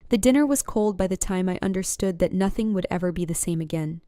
The dinner was cold by the time I understood that nothing would ever be the same again.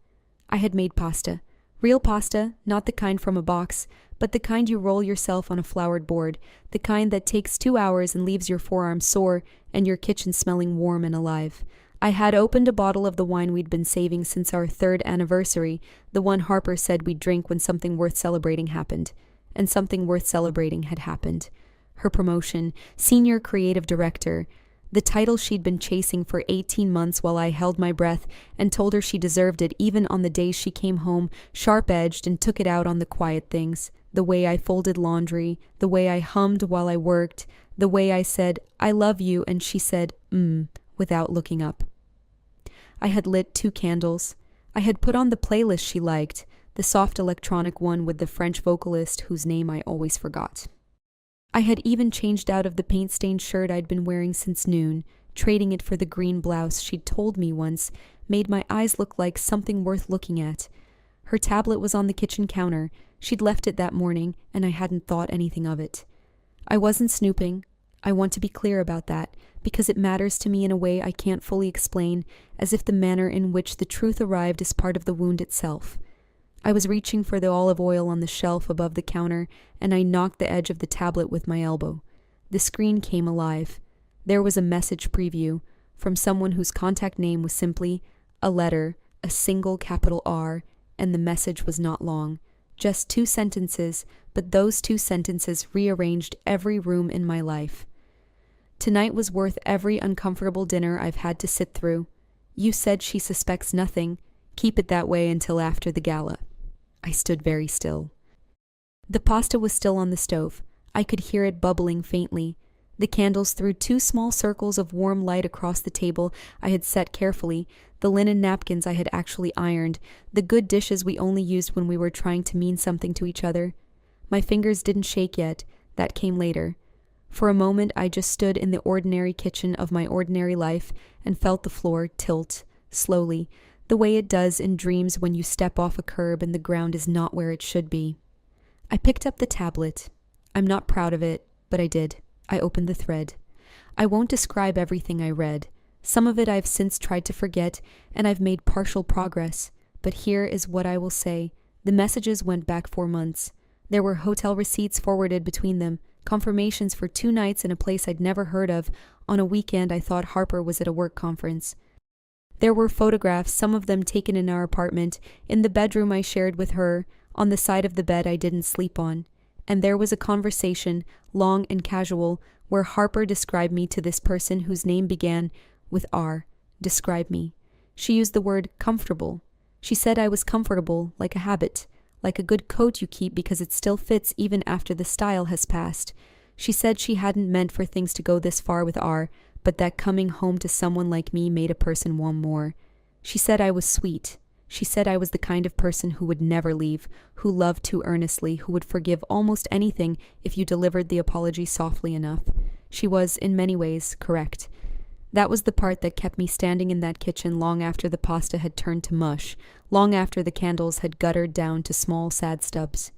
I had made pasta. Real pasta, not the kind from a box, but the kind you roll yourself on a floured board, the kind that takes 2 hours and leaves your forearm sore and your kitchen smelling warm and alive. I had opened a bottle of the wine we'd been saving since our 3rd anniversary, the one Harper said we'd drink when something worth celebrating happened. And something worth celebrating had happened. Her promotion, senior creative director, the title she'd been chasing for 18 months while I held my breath and told her she deserved it even on the days she came home sharp-edged and took it out on the quiet things, the way I folded laundry, the way I hummed while I worked, the way I said, "I love you," and she said, without looking up. I had lit 2 candles. I had put on the playlist she liked, the soft electronic one with the French vocalist whose name I always forgot. I had even changed out of the paint-stained shirt I'd been wearing since noon, trading it for the green blouse she'd told me once made my eyes look like something worth looking at. Her tablet was on the kitchen counter. She'd left it that morning, and I hadn't thought anything of it. I wasn't snooping. I want to be clear about that, because it matters to me in a way I can't fully explain, as if the manner in which the truth arrived is part of the wound itself. I was reaching for the olive oil on the shelf above the counter, and I knocked the edge of the tablet with my elbow. The screen came alive. There was a message preview from someone whose contact name was simply a letter, a single capital R, and the message was not long. Just 2 sentences, but those 2 sentences rearranged every room in my life. Tonight was worth every uncomfortable dinner I've had to sit through. You said she suspects nothing. Keep it that way until after the gala. I stood very still. The pasta was still on the stove. I could hear it bubbling faintly. The candles threw 2 small circles of warm light across the table I had set carefully, the linen napkins I had actually ironed, the good dishes we only used when we were trying to mean something to each other. My fingers didn't shake yet. That came later. For a moment I just stood in the ordinary kitchen of my ordinary life and felt the floor tilt, slowly, the way it does in dreams when you step off a curb and the ground is not where it should be. I picked up the tablet. I'm not proud of it, but I did. I opened the thread. I won't describe everything I read. Some of it I've since tried to forget, and I've made partial progress. But here is what I will say. The messages went back 4 months. There were hotel receipts forwarded between them, confirmations for 2 nights in a place I'd never heard of, on a weekend I thought Harper was at a work conference. There were photographs, some of them taken in our apartment, in the bedroom I shared with her, on the side of the bed I didn't sleep on. And there was a conversation, long and casual, where Harper described me to this person whose name began with R. Describe me. She used the word comfortable. She said I was comfortable, like a habit, like a good coat you keep because it still fits even after the style has passed. She said she hadn't meant for things to go this far with R, but that coming home to someone like me made a person want more. She said I was sweet. She said I was the kind of person who would never leave, who loved too earnestly, who would forgive almost anything if you delivered the apology softly enough. She was, in many ways, correct. That was the part that kept me standing in that kitchen long after the pasta had turned to mush, long after the candles had guttered down to small, sad stubs.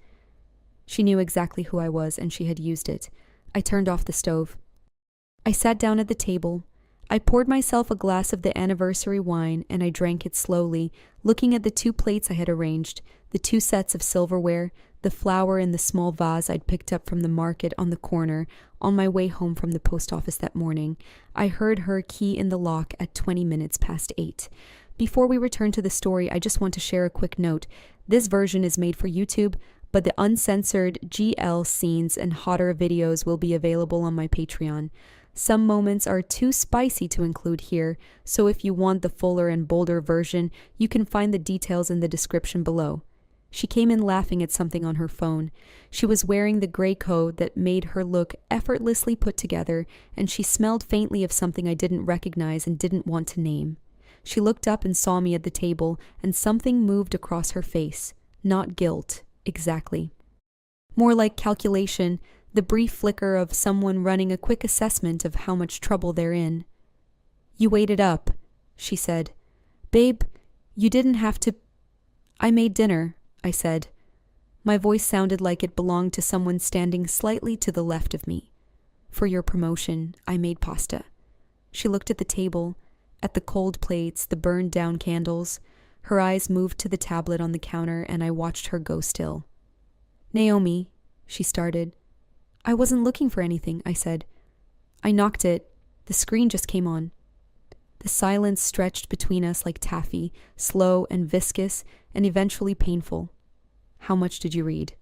She knew exactly who I was, and she had used it. I turned off the stove. I sat down at the table. I poured myself a glass of the anniversary wine, and I drank it slowly, looking at the 2 plates I had arranged, the 2 sets of silverware, the flower in the small vase I'd picked up from the market on the corner on my way home from the post office that morning. I heard her key in the lock at 20 minutes past 8. Before we return to the story, I just want to share a quick note. This version is made for YouTube, but the uncensored GL scenes and hotter videos will be available on my Patreon. Some moments are too spicy to include here, so if you want the fuller and bolder version, you can find the details in the description below. She came in laughing at something on her phone. She was wearing the gray coat that made her look effortlessly put together, and she smelled faintly of something I didn't recognize and didn't want to name. She looked up and saw me at the table, and something moved across her face. Not guilt, exactly. More like calculation, the brief flicker of someone running a quick assessment of how much trouble they're in. "You waited up," she said. "Babe, you didn't have to—" "I made dinner," I said. My voice sounded like it belonged to someone standing slightly to the left of me. "For your promotion, I made pasta." She looked at the table, at the cold plates, the burned down candles. Her eyes moved to the tablet on the counter, and I watched her go still. "Naomi," she started. "I wasn't looking for anything," I said. "I knocked it. The screen just came on." The silence stretched between us like taffy, slow and viscous, and eventually painful. "How much did you read?"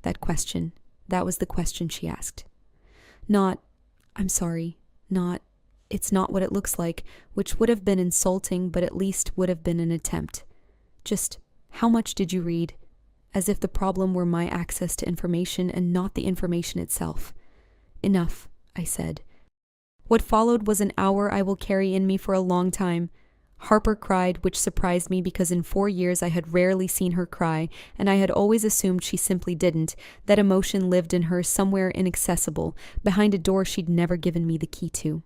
That was the question she asked. Not, "I'm sorry," not, "It's not what it looks like," which would have been insulting, but at least would have been an attempt. Just, "How much did you read?" As if the problem were my access to information and not the information itself. "Enough," I said. What followed was an hour I will carry in me for a long time. Harper cried, which surprised me because in 4 years I had rarely seen her cry, and I had always assumed she simply didn't. That emotion lived in her somewhere inaccessible, behind a door she'd never given me the key to.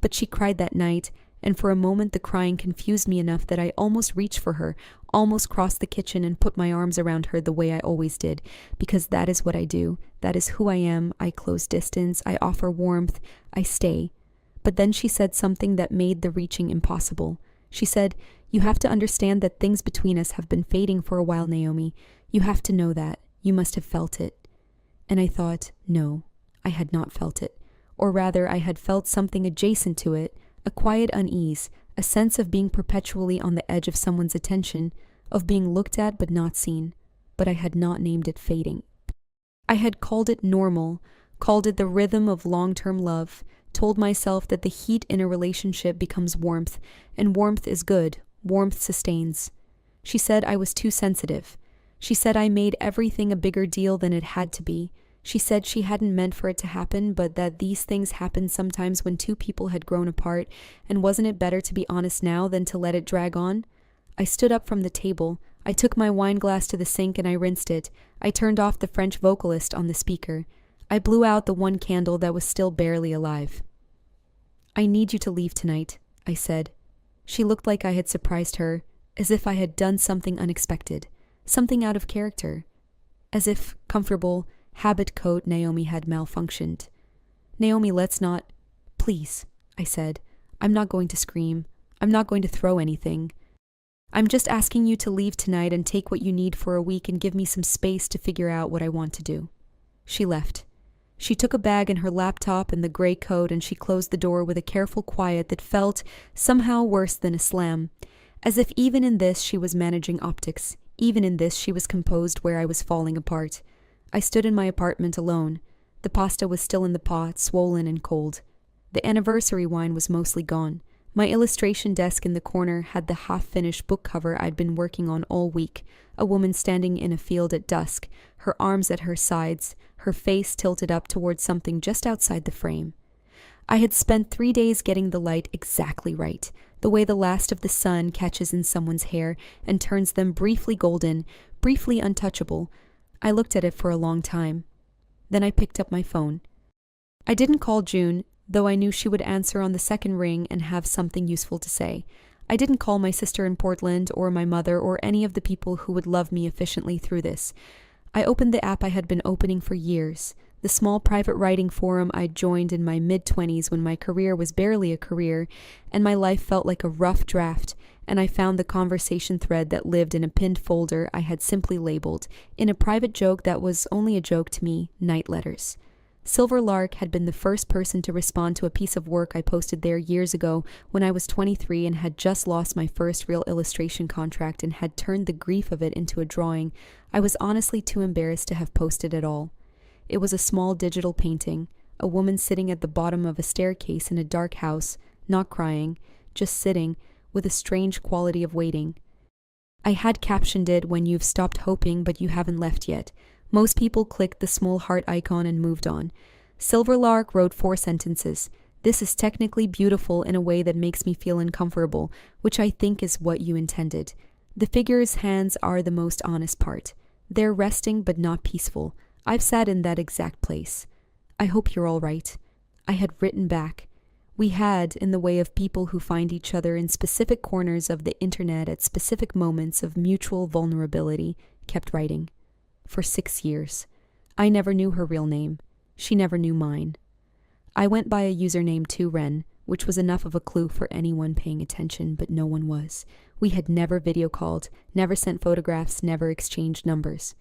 But she cried that night, and for a moment the crying confused me enough that I almost reached for her, almost crossed the kitchen and put my arms around her the way I always did, because that is what I do. That is who I am. I close distance. I offer warmth. I stay. But then she said something that made the reaching impossible. She said, "You have to understand that things between us have been fading for a while, Naomi. You have to know that. You must have felt it." And I thought, no, I had not felt it. Or rather, I had felt something adjacent to it, a quiet unease, a sense of being perpetually on the edge of someone's attention, of being looked at but not seen. But I had not named it fading. I had called it normal, called it the rhythm of long-term love, told myself that the heat in a relationship becomes warmth, and warmth is good, warmth sustains. She said I was too sensitive. She said I made everything a bigger deal than it had to be. She said she hadn't meant for it to happen, but that these things happen sometimes when two people had grown apart, and wasn't it better to be honest now than to let it drag on? I stood up from the table. I took my wine glass to the sink and I rinsed it. I turned off the French vocalist on the speaker. I blew out the one candle that was still barely alive. "I need you to leave tonight," I said. She looked like I had surprised her, as if I had done something unexpected, something out of character, as if comfortable habit coat Naomi had malfunctioned. "Naomi, let's not—" "Please," I said. "I'm not going to scream. I'm not going to throw anything. I'm just asking you to leave tonight and take what you need for a week and give me some space to figure out what I want to do." She left. She took a bag and her laptop and the gray coat, and she closed the door with a careful quiet that felt somehow worse than a slam, as if even in this she was managing optics, even in this she was composed where I was falling apart. I stood in my apartment alone. The pasta was still in the pot, swollen and cold. The anniversary wine was mostly gone. My illustration desk in the corner had the half-finished book cover I'd been working on all week, a woman standing in a field at dusk, her arms at her sides, her face tilted up towards something just outside the frame. I had spent 3 days getting the light exactly right, the way the last of the sun catches in someone's hair and turns them briefly golden, briefly untouchable. I looked at it for a long time. Then I picked up my phone. I didn't call June, though I knew she would answer on the second ring and have something useful to say. I didn't call my sister in Portland or my mother or any of the people who would love me efficiently through this. I opened the app I had been opening for years, the small private writing forum I'd joined in my mid-20s when my career was barely a career, and my life felt like a rough draft, and I found the conversation thread that lived in a pinned folder I had simply labeled, in a private joke that was only a joke to me, Night Letters. Silver Lark had been the first person to respond to a piece of work I posted there years ago when I was 23 and had just lost my first real illustration contract and had turned the grief of it into a drawing. I was honestly too embarrassed to have posted at all. It was a small digital painting, a woman sitting at the bottom of a staircase in a dark house, not crying, just sitting, with a strange quality of waiting. I had captioned it, "When you've stopped hoping but you haven't left yet." Most people clicked the small heart icon and moved on. Silver Lark wrote 4 sentences. "This is technically beautiful in a way that makes me feel uncomfortable, which I think is what you intended. The figure's hands are the most honest part. They're resting but not peaceful. I've sat in that exact place. I hope you're all right." I had written back. We had, in the way of people who find each other in specific corners of the internet at specific moments of mutual vulnerability, kept writing. For 6 years. I never knew her real name. She never knew mine. I went by a username 2Ren, which was enough of a clue for anyone paying attention, but no one was. We had never video called, never sent photographs, never exchanged numbers.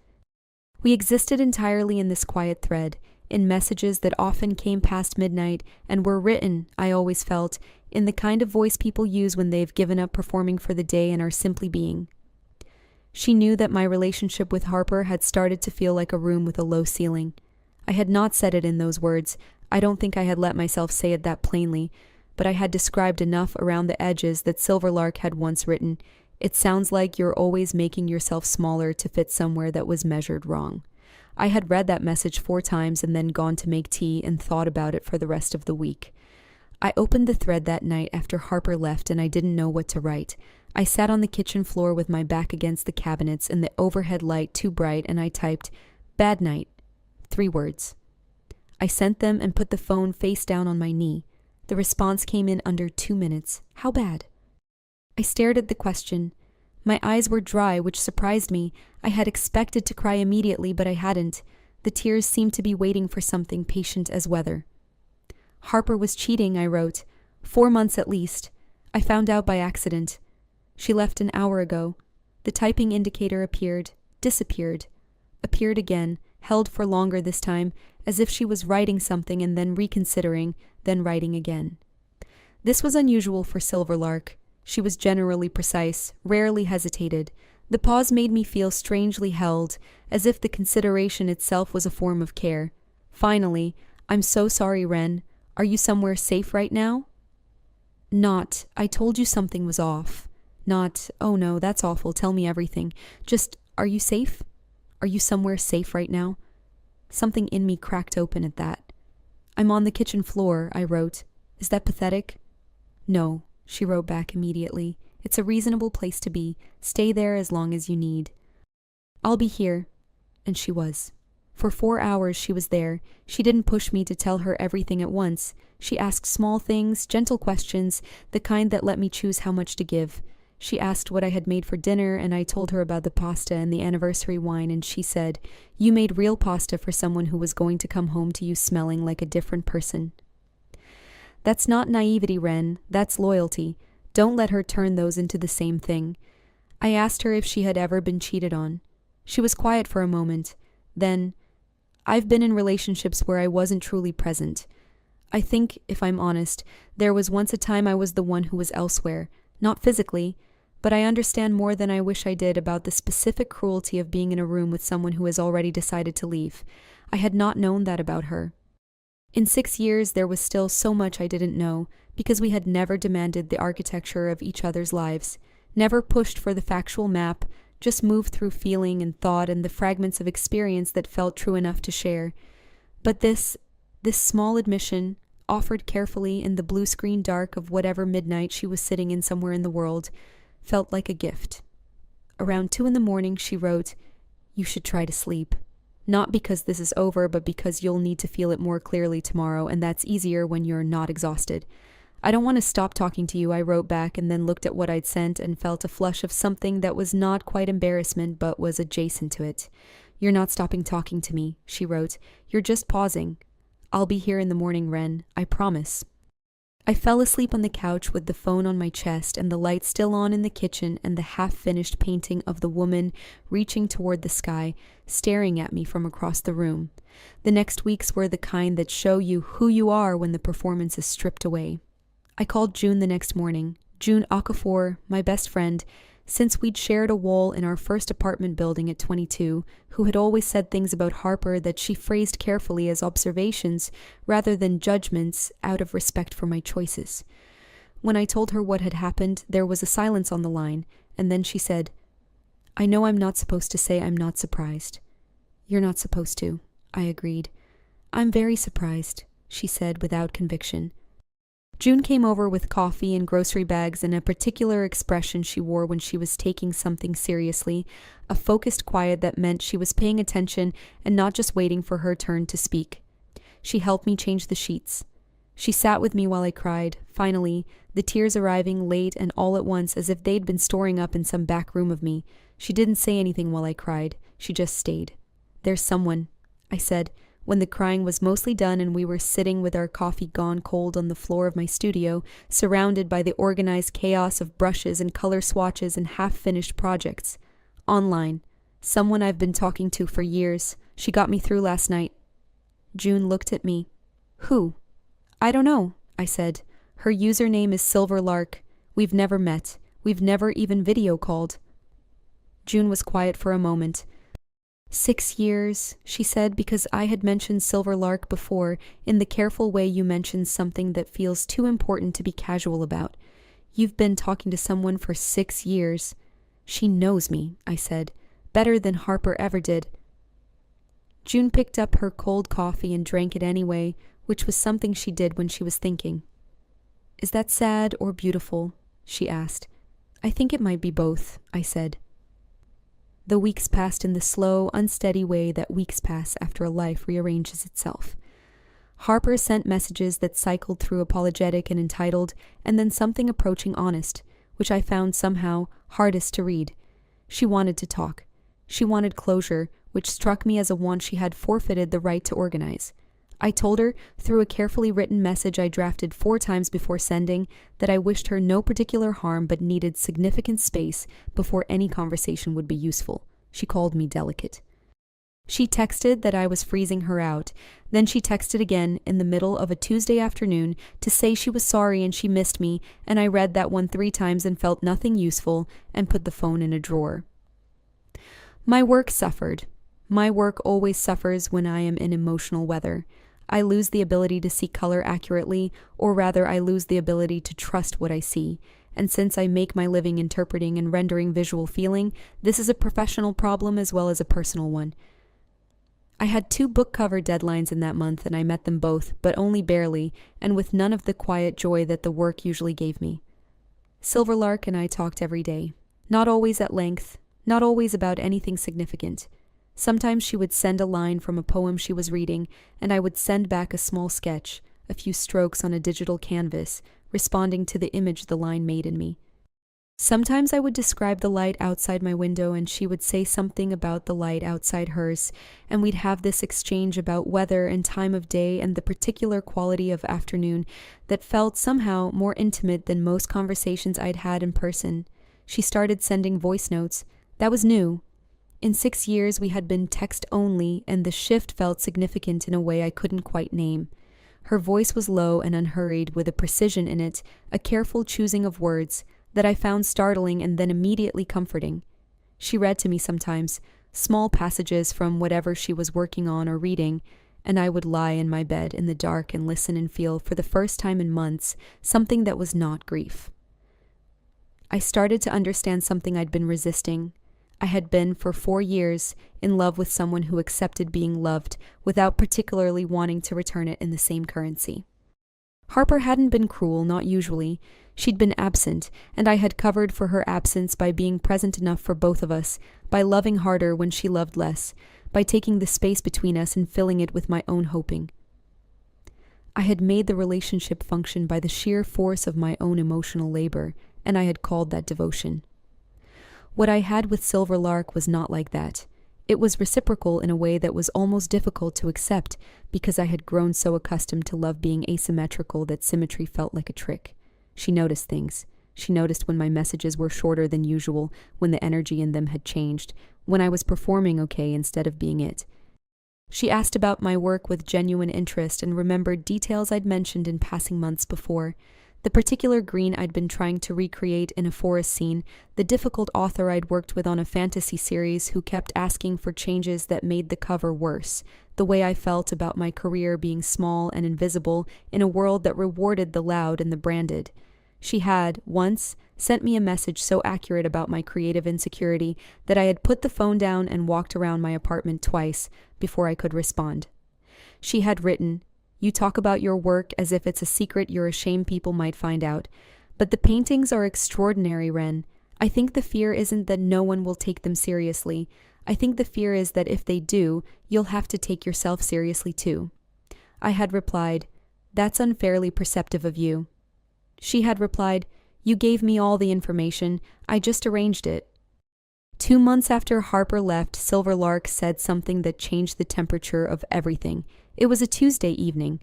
We existed entirely in this quiet thread, in messages that often came past midnight and were written, I always felt, in the kind of voice people use when they've given up performing for the day and are simply being. She knew that my relationship with Harper had started to feel like a room with a low ceiling. I had not said it in those words. I don't think I had let myself say it that plainly, but I had described enough around the edges that Silverlark had once written, "It sounds like you're always making yourself smaller to fit somewhere that was measured wrong." I had read that message 4 times and then gone to make tea and thought about it for the rest of the week. I opened the thread that night after Harper left and I didn't know what to write. I sat on the kitchen floor with my back against the cabinets and the overhead light too bright, and I typed, "Bad night." 3 words. I sent them and put the phone face down on my knee. The response came in under 2 minutes. How bad? I stared at the question. My eyes were dry, which surprised me. I had expected to cry immediately, but I hadn't. The tears seemed to be waiting for something patient as weather. Harper was cheating, I wrote. 4 months at least. I found out by accident. She left an hour ago. The typing indicator appeared, disappeared, appeared again, held for longer this time, as if she was writing something and then reconsidering, then writing again. This was unusual for Silverlark. She was generally precise, rarely hesitated. The pause made me feel strangely held, as if the consideration itself was a form of care. Finally, "I'm so sorry, Ren. Are you somewhere safe right now?" Not, "I told you something was off." Not, "Oh no, that's awful, tell me everything." Just, "Are you safe? Are you somewhere safe right now?" Something in me cracked open at that. "I'm on the kitchen floor," I wrote. "Is that pathetic?" "No," she wrote back immediately. "It's a reasonable place to be. Stay there as long as you need." "I'll be here." And she was. For 4 hours she was there. She didn't push me to tell her everything at once. She asked small things, gentle questions, the kind that let me choose how much to give. She asked what I had made for dinner, and I told her about the pasta and the anniversary wine, and she said, "You made real pasta for someone who was going to come home to you smelling like a different person." That's not naivety, Ren. That's loyalty. Don't let her turn those into the same thing. I asked her if she had ever been cheated on. She was quiet for a moment. Then, "I've been in relationships where I wasn't truly present. I think, if I'm honest, there was once a time I was the one who was elsewhere. Not physically, but I understand more than I wish I did about the specific cruelty of being in a room with someone who has already decided to leave. I had not known that about her. In 6 years, there was still so much I didn't know, because we had never demanded the architecture of each other's lives, never pushed for the factual map, just moved through feeling and thought and the fragments of experience that felt true enough to share. But this small admission, offered carefully in the blue screen dark of whatever midnight she was sitting in somewhere in the world, felt like a gift. Around 2 a.m, she wrote, "You should try to sleep. Not because this is over, but because you'll need to feel it more clearly tomorrow, and that's easier when you're not exhausted." "I don't want to stop talking to you," I wrote back, and then looked at what I'd sent and felt a flush of something that was not quite embarrassment but was adjacent to it. "You're not stopping talking to me," she wrote. "You're just pausing. I'll be here in the morning, Ren. I promise." I fell asleep on the couch with the phone on my chest and the light still on in the kitchen and the half-finished painting of the woman reaching toward the sky, staring at me from across the room. The next weeks were the kind that show you who you are when the performance is stripped away. I called June the next morning. June Okafor, my best friend, since we'd shared a wall in our first apartment building at 22, who had always said things about Harper that she phrased carefully as observations rather than judgments out of respect for my choices. When I told her what had happened, there was a silence on the line, and then she said, "I know I'm not supposed to say I'm not surprised." "You're not supposed to," I agreed. "I'm very surprised," she said without conviction. June came over with coffee and grocery bags and a particular expression she wore when she was taking something seriously, a focused quiet that meant she was paying attention and not just waiting for her turn to speak. She helped me change the sheets. She sat with me while I cried, finally, the tears arriving late and all at once as if they'd been storing up in some back room of me. She didn't say anything while I cried. She just stayed. "There's someone," I said, when the crying was mostly done and we were sitting with our coffee gone cold on the floor of my studio, surrounded by the organized chaos of brushes and color swatches and half-finished projects. Online. Someone I've been talking to for years. She got me through last night. June looked at me. Who? I don't know, I said. Her username is Silverlark. We've never met. We've never even video called. June was quiet for a moment. 6 years, she said, because I had mentioned Silverlark before in the careful way you mention something that feels too important to be casual about. You've been talking to someone for 6 years. She knows me, I said, better than Harper ever did. June picked up her cold coffee and drank it anyway, which was something she did when she was thinking. Is that sad or beautiful? She asked. I think it might be both, I said. The weeks passed in the slow, unsteady way that weeks pass after a life rearranges itself. Harper sent messages that cycled through apologetic and entitled, and then something approaching honest, which I found somehow hardest to read. She wanted to talk. She wanted closure, which struck me as a want she had forfeited the right to organize. I told her, through a carefully written message I drafted 4 times before sending, that I wished her no particular harm but needed significant space before any conversation would be useful. She called me delicate. She texted that I was freezing her out. Then she texted again in the middle of a Tuesday afternoon to say she was sorry and she missed me, and I read that one 3 times and felt nothing useful and put the phone in a drawer. My work suffered. My work always suffers when I am in emotional weather. I lose the ability to see color accurately, or rather I lose the ability to trust what I see. And since I make my living interpreting and rendering visual feeling, this is a professional problem as well as a personal one. I had 2 book cover deadlines in that month and I met them both, but only barely, and with none of the quiet joy that the work usually gave me. Silverlark and I talked every day. Not always at length, not always about anything significant. Sometimes she would send a line from a poem she was reading, and I would send back a small sketch, a few strokes on a digital canvas, responding to the image the line made in me. Sometimes I would describe the light outside my window and she would say something about the light outside hers, and we'd have this exchange about weather and time of day and the particular quality of afternoon that felt somehow more intimate than most conversations I'd had in person. She started sending voice notes. That was new. In 6 years we had been text only, and the shift felt significant in a way I couldn't quite name. Her voice was low and unhurried, with a precision in it, a careful choosing of words, that I found startling and then immediately comforting. She read to me sometimes, small passages from whatever she was working on or reading, and I would lie in my bed in the dark and listen and feel, for the first time in months, something that was not grief. I started to understand something I'd been resisting. I had been, for 4 years, in love with someone who accepted being loved without particularly wanting to return it in the same currency. Harper hadn't been cruel, not usually. She'd been absent, and I had covered for her absence by being present enough for both of us, by loving harder when she loved less, by taking the space between us and filling it with my own hoping. I had made the relationship function by the sheer force of my own emotional labor, and I had called that devotion. What I had with Silverlark was not like that. It was reciprocal in a way that was almost difficult to accept because I had grown so accustomed to love being asymmetrical that symmetry felt like a trick. She noticed things. She noticed when my messages were shorter than usual, when the energy in them had changed, when I was performing okay instead of being it. She asked about my work with genuine interest and remembered details I'd mentioned in passing months before. The particular green I'd been trying to recreate in a forest scene, the difficult author I'd worked with on a fantasy series who kept asking for changes that made the cover worse, the way I felt about my career being small and invisible in a world that rewarded the loud and the branded. She had, once, sent me a message so accurate about my creative insecurity that I had put the phone down and walked around my apartment twice before I could respond. She had written, "You talk about your work as if it's a secret you're ashamed people might find out. But the paintings are extraordinary, Ren. I think the fear isn't that no one will take them seriously. I think the fear is that if they do, you'll have to take yourself seriously too." I had replied, "That's unfairly perceptive of you." She had replied, "You gave me all the information. I just arranged it." 2 months after Harper left, Silverlark said something that changed the temperature of everything. It was a Tuesday evening.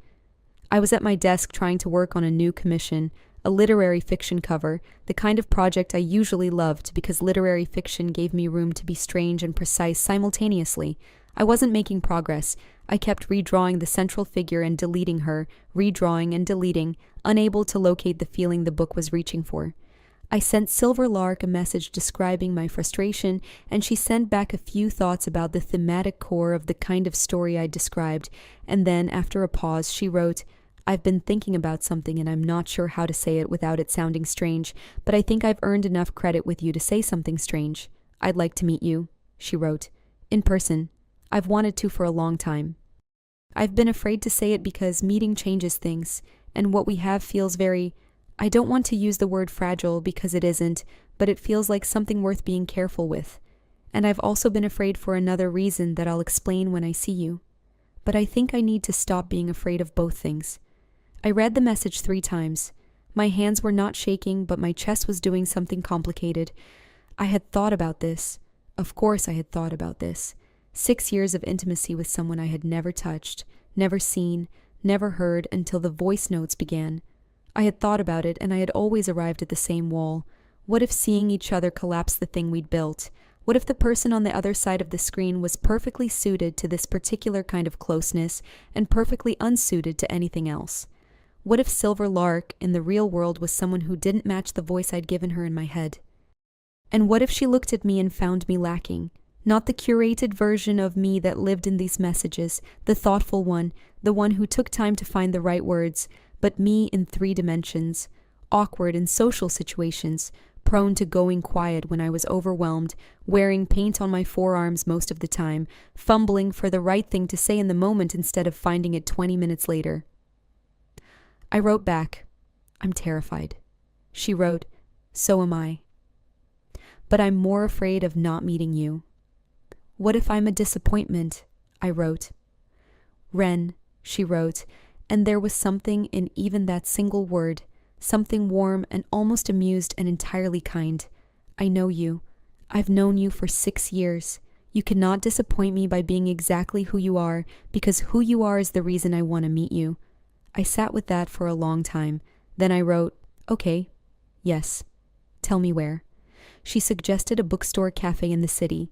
I was at my desk trying to work on a new commission, a literary fiction cover, the kind of project I usually loved because literary fiction gave me room to be strange and precise simultaneously. I wasn't making progress. I kept redrawing the central figure and deleting her, redrawing and deleting, unable to locate the feeling the book was reaching for. I sent Silverlark a message describing my frustration, and she sent back a few thoughts about the thematic core of the kind of story I described, and then, after a pause, she wrote, "I've been thinking about something and I'm not sure how to say it without it sounding strange, but I think I've earned enough credit with you to say something strange. I'd like to meet you," she wrote, "in person. I've wanted to for a long time. I've been afraid to say it because meeting changes things, and what we have feels very, I don't want to use the word fragile because it isn't, but it feels like something worth being careful with. And I've also been afraid for another reason that I'll explain when I see you. But I think I need to stop being afraid of both things." I read the message 3 times. My hands were not shaking, but my chest was doing something complicated. I had thought about this. Of course I had thought about this. 6 years of intimacy with someone I had never touched, never seen, never heard until the voice notes began. I had thought about it, and I had always arrived at the same wall. What if seeing each other collapsed the thing we'd built? What if the person on the other side of the screen was perfectly suited to this particular kind of closeness and perfectly unsuited to anything else? What if Silverlark in the real world was someone who didn't match the voice I'd given her in my head? And what if she looked at me and found me lacking? Not the curated version of me that lived in these messages, the thoughtful one, the one who took time to find the right words, but me in 3 dimensions, awkward in social situations, prone to going quiet when I was overwhelmed, wearing paint on my forearms most of the time, fumbling for the right thing to say in the moment instead of finding it 20 minutes later. I wrote back, "I'm terrified." She wrote, "So am I. But I'm more afraid of not meeting you." "What if I'm a disappointment?" I wrote. "Ren," she wrote, and there was something in even that single word, something warm and almost amused and entirely kind. "I know you. I've known you for 6 years. You cannot disappoint me by being exactly who you are, because who you are is the reason I want to meet you." I sat with that for a long time. Then I wrote, "Okay, yes. Tell me where." She suggested a bookstore cafe in the city.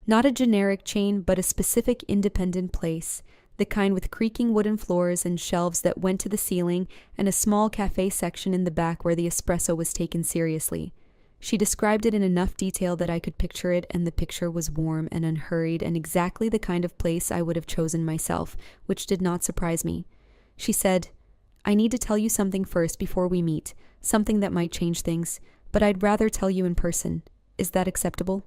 Not a generic chain, but a specific independent place, the kind with creaking wooden floors and shelves that went to the ceiling, and a small cafe section in the back where the espresso was taken seriously. She described it in enough detail that I could picture it, and the picture was warm and unhurried and exactly the kind of place I would have chosen myself, which did not surprise me. She said, "I need to tell you something first before we meet, something that might change things, but I'd rather tell you in person. Is that acceptable?"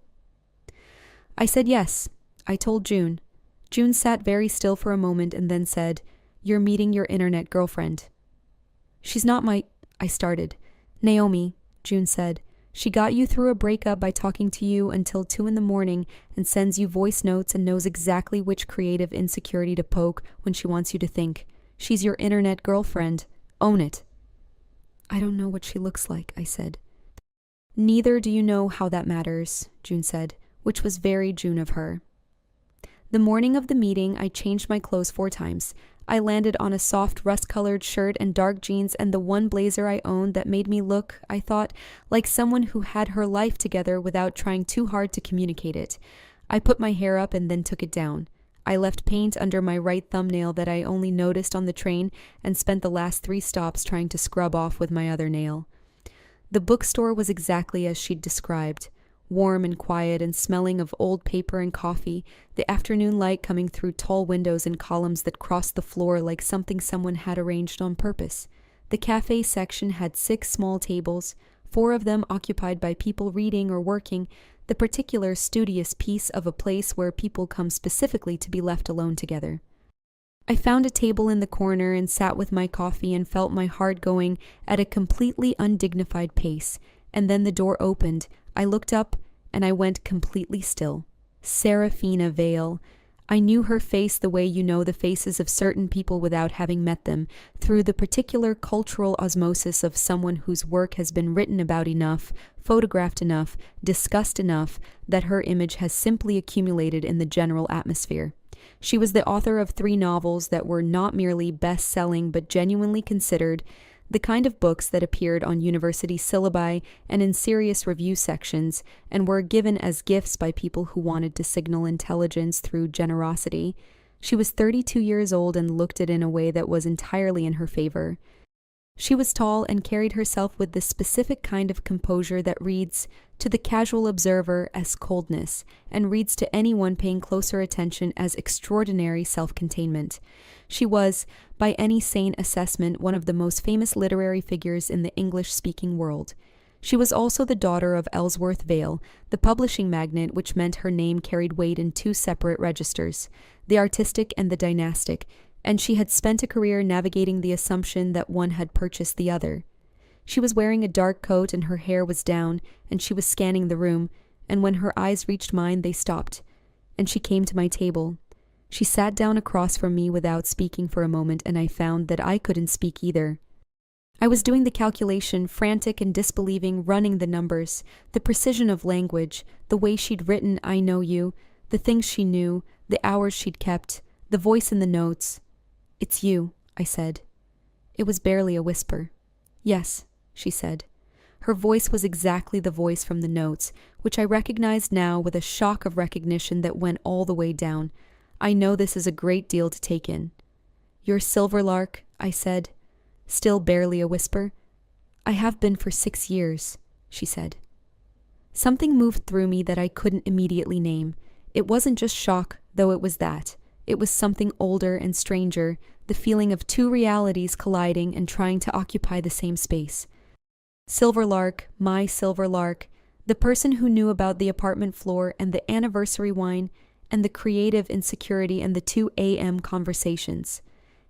I said yes. I told June. June sat very still for a moment and then said, "You're meeting your internet girlfriend." "She's not my—" I started. "Naomi," June said. "She got you through a breakup by talking to you until 2 in the morning and sends you voice notes and knows exactly which creative insecurity to poke when she wants you to think. She's your internet girlfriend. Own it." "I don't know what she looks like," I said. "Neither do you know how that matters," June said, which was very June of her. The morning of the meeting, I changed my clothes 4 times. I landed on a soft rust-colored shirt and dark jeans and the one blazer I owned that made me look, I thought, like someone who had her life together without trying too hard to communicate it. I put my hair up and then took it down. I left paint under my right thumbnail that I only noticed on the train and spent the last 3 stops trying to scrub off with my other nail. The bookstore was exactly as she'd described. Warm and quiet and smelling of old paper and coffee, the afternoon light coming through tall windows and columns that crossed the floor like something someone had arranged on purpose. The cafe section had 6 small tables, 4 of them occupied by people reading or working, the particular studious piece of a place where people come specifically to be left alone together. I found a table in the corner and sat with my coffee and felt my heart going at a completely undignified pace, and then the door opened. I looked up, and I went completely still. Serafina Vale. I knew her face the way you know the faces of certain people without having met them, through the particular cultural osmosis of someone whose work has been written about enough, photographed enough, discussed enough, that her image has simply accumulated in the general atmosphere. She was the author of 3 novels that were not merely best-selling but genuinely considered, the kind of books that appeared on university syllabi and in serious review sections and were given as gifts by people who wanted to signal intelligence through generosity. She was 32 years old and looked it in a way that was entirely in her favor. She was tall and carried herself with the specific kind of composure that reads to the casual observer as coldness, and reads to anyone paying closer attention as extraordinary self-containment. She was, by any sane assessment, one of the most famous literary figures in the English-speaking world. She was also the daughter of Ellsworth Vale, the publishing magnate, which meant her name carried weight in 2 separate registers, the artistic and the dynastic, and she had spent a career navigating the assumption that one had purchased the other. She was wearing a dark coat and her hair was down, and she was scanning the room, and when her eyes reached mine they stopped, and she came to my table. She sat down across from me without speaking for a moment, and I found that I couldn't speak either. I was doing the calculation, frantic and disbelieving, running the numbers, the precision of language, the way she'd written "I know you," the things she knew, the hours she'd kept, the voice in the notes. "It's you," I said. It was barely a whisper. "Yes," she said. Her voice was exactly the voice from the notes, which I recognized now with a shock of recognition that went all the way down. "I know this is a great deal to take in." "You're Silverlark," I said. Still barely a whisper. "I have been for 6 years," she said. Something moved through me that I couldn't immediately name. It wasn't just shock, though it was that. It was something older and stranger, the feeling of 2 realities colliding and trying to occupy the same space. Silverlark, my Silverlark, the person who knew about the apartment floor and the anniversary wine and the creative insecurity and the 2 a.m. conversations.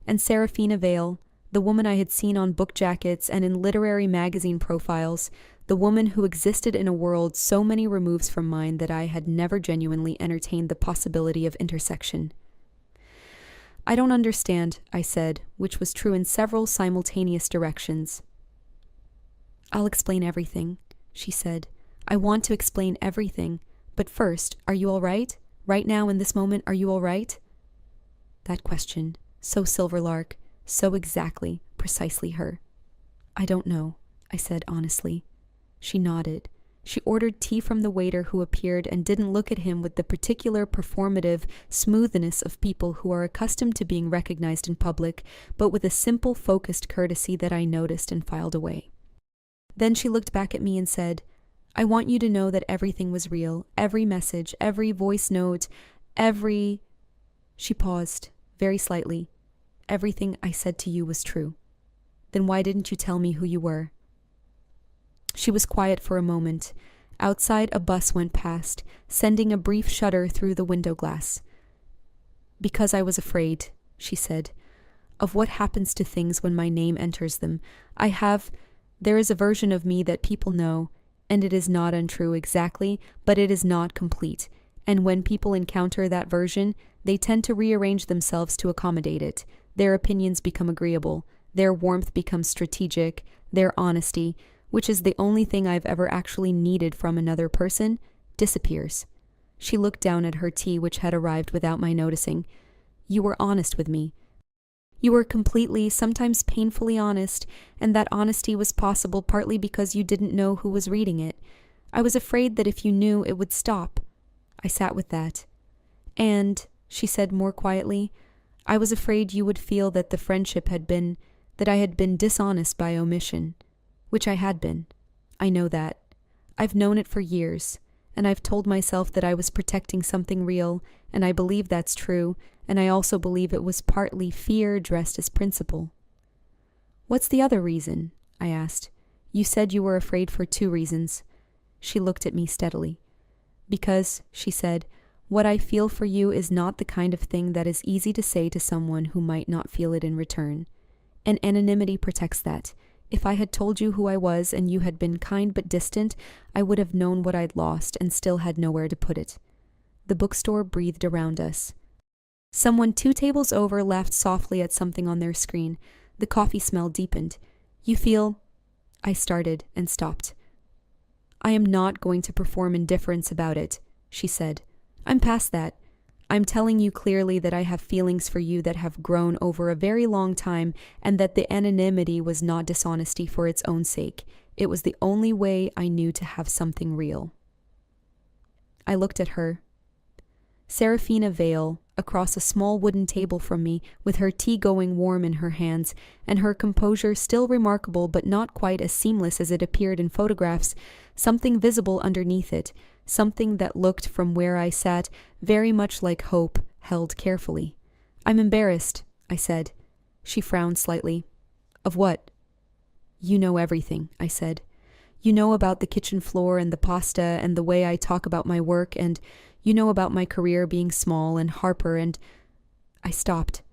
And Seraphina Vale, the woman I had seen on book jackets and in literary magazine profiles, the woman who existed in a world so many removes from mine that I had never genuinely entertained the possibility of intersection. "I don't understand," I said, which was true in several simultaneous directions. "I'll explain everything," she said. "I want to explain everything. But first, are you all right? Right now, in this moment, are you all right?" That question, so Silverlark, so exactly, precisely her. "I don't know," I said honestly. She nodded. She ordered tea from the waiter who appeared and didn't look at him with the particular performative smoothness of people who are accustomed to being recognized in public, but with a simple, focused courtesy that I noticed and filed away. Then she looked back at me and said, "I want you to know that everything was real, every message, every voice note, every—" She paused, very slightly. "Everything I said to you was true." "Then why didn't you tell me who you were?" She was quiet for a moment. Outside, a bus went past, sending a brief shudder through the window glass. "Because I was afraid," she said, "of what happens to things when my name enters them. There is a version of me that people know, and it is not untrue exactly, but it is not complete. And when people encounter that version, they tend to rearrange themselves to accommodate it. Their opinions become agreeable, their warmth becomes strategic, their honesty, which is the only thing I've ever actually needed from another person, disappears." She looked down at her tea, which had arrived without my noticing. "You were honest with me. You were completely, sometimes painfully honest, and that honesty was possible partly because you didn't know who was reading it. I was afraid that if you knew, it would stop." I sat with that. "And," she said more quietly, "I was afraid you would feel that the friendship that I had been dishonest by omission. Which I had been. I know that. I've known it for years, and I've told myself that I was protecting something real, and I believe that's true, and I also believe it was partly fear dressed as principle." "What's the other reason?" I asked. "You said you were afraid for 2 reasons. She looked at me steadily. "Because," she said, "what I feel for you is not the kind of thing that is easy to say to someone who might not feel it in return. And anonymity protects that. If I had told you who I was and you had been kind but distant, I would have known what I'd lost and still had nowhere to put it." The bookstore breathed around us. Someone 2 tables over laughed softly at something on their screen. The coffee smell deepened. You feel... I started and stopped. I am not going to perform indifference about it, she said. I'm past that. I'm telling you clearly that I have feelings for you that have grown over a very long time, and that the anonymity was not dishonesty for its own sake. It was the only way I knew to have something real. I looked at her. Seraphina Vale, across a small wooden table from me, with her tea going warm in her hands, and her composure still remarkable but not quite as seamless as it appeared in photographs, something visible underneath it, something that looked from where I sat very much like hope, held carefully. I'm embarrassed, I said. She frowned slightly. Of what? You know everything, I said. You know about the kitchen floor and the pasta and the way I talk about my work, and you know about my career being small and Harper and... I stopped.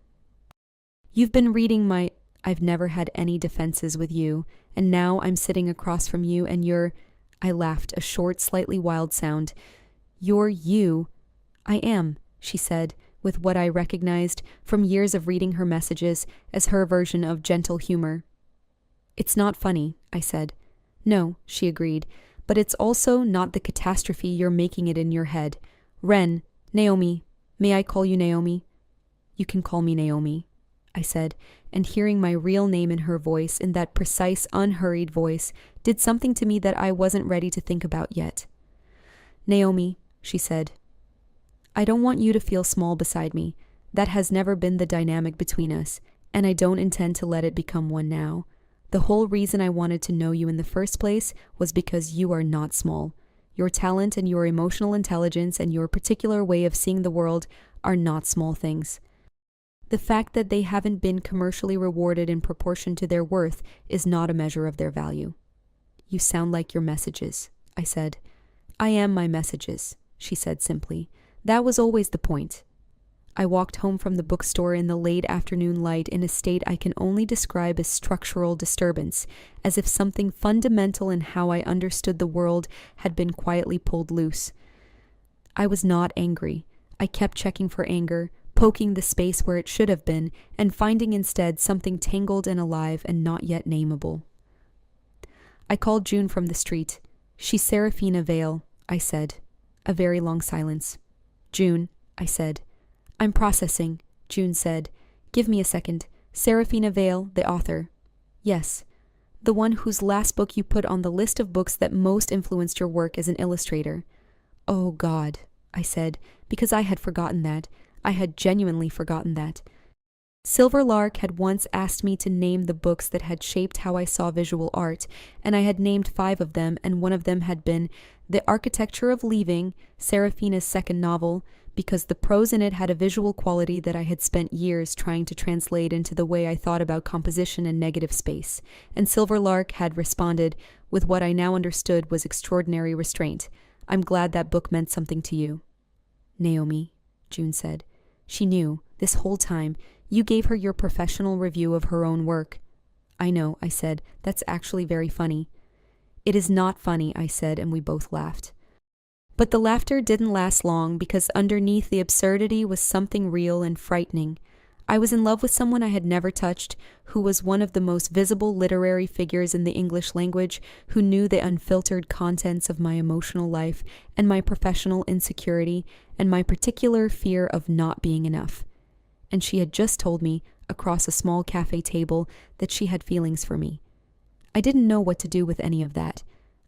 You've been reading my... I've never had any defenses with you, and now I'm sitting across from you and you're... I laughed, a short, slightly wild sound. You're you. I am, she said, with what I recognized, from years of reading her messages, as her version of gentle humor. It's not funny, I said. No, she agreed, but it's also not the catastrophe you're making it in your head. Ren, Naomi, may I call you Naomi? You can call me Naomi, I said, and hearing my real name in her voice, in that precise, unhurried voice, did something to me that I wasn't ready to think about yet. Naomi, she said, I don't want you to feel small beside me. That has never been the dynamic between us, and I don't intend to let it become one now. The whole reason I wanted to know you in the first place was because you are not small. Your talent and your emotional intelligence and your particular way of seeing the world are not small things. The fact that they haven't been commercially rewarded in proportion to their worth is not a measure of their value. You sound like your messages, I said. I am my messages, she said simply. That was always the point. I walked home from the bookstore in the late afternoon light in a state I can only describe as structural disturbance, as if something fundamental in how I understood the world had been quietly pulled loose. I was not angry. I kept checking for anger, poking the space where it should have been, and finding instead something tangled and alive and not yet nameable. I called June from the street. She's Seraphina Vale, I said. A very long silence. June, I said. I'm processing, June said. Give me a second. Seraphina Vale, the author. Yes. The one whose last book you put on the list of books that most influenced your work as an illustrator. Oh God, I said, because I had forgotten that. I had genuinely forgotten that. Silver Lark had once asked me to name the books that had shaped how I saw visual art, and I had named 5 of them, and one of them had been The Architecture of Leaving, Seraphina's second novel, because the prose in it had a visual quality that I had spent years trying to translate into the way I thought about composition and negative space, and Silver Lark had responded with what I now understood was extraordinary restraint. I'm glad that book meant something to you. Naomi, June said. She knew, this whole time. You gave her your professional review of her own work. I know, I said. That's actually very funny. It is not funny, I said, and we both laughed. But the laughter didn't last long, because underneath the absurdity was something real and frightening. I was in love with someone I had never touched, who was one of the most visible literary figures in the English language, who knew the unfiltered contents of my emotional life and my professional insecurity and my particular fear of not being enough. And she had just told me, across a small cafe table, that she had feelings for me. I didn't know what to do with any of that.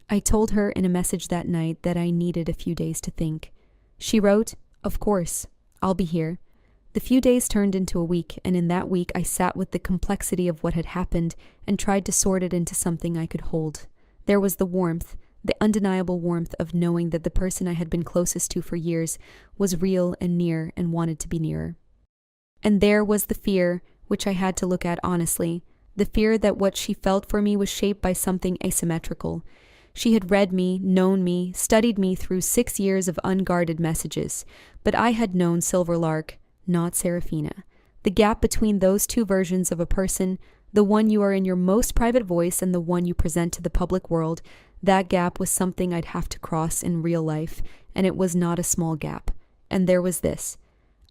I told her in a message that night that I needed a few days to think. She wrote, "Of course, I'll be here." The few days turned into a week, and in that week I sat with the complexity of what had happened and tried to sort it into something I could hold. There was the warmth, the undeniable warmth of knowing that the person I had been closest to for years was real and near and wanted to be nearer. And there was the fear, which I had to look at honestly, the fear that what she felt for me was shaped by something asymmetrical. She had read me, known me, studied me through 6 years of unguarded messages, but I had known Silver Lark, not Seraphina. The gap between those two versions of a person, the one you are in your most private voice and the one you present to the public world, that gap was something I'd have to cross in real life, and it was not a small gap. And there was this.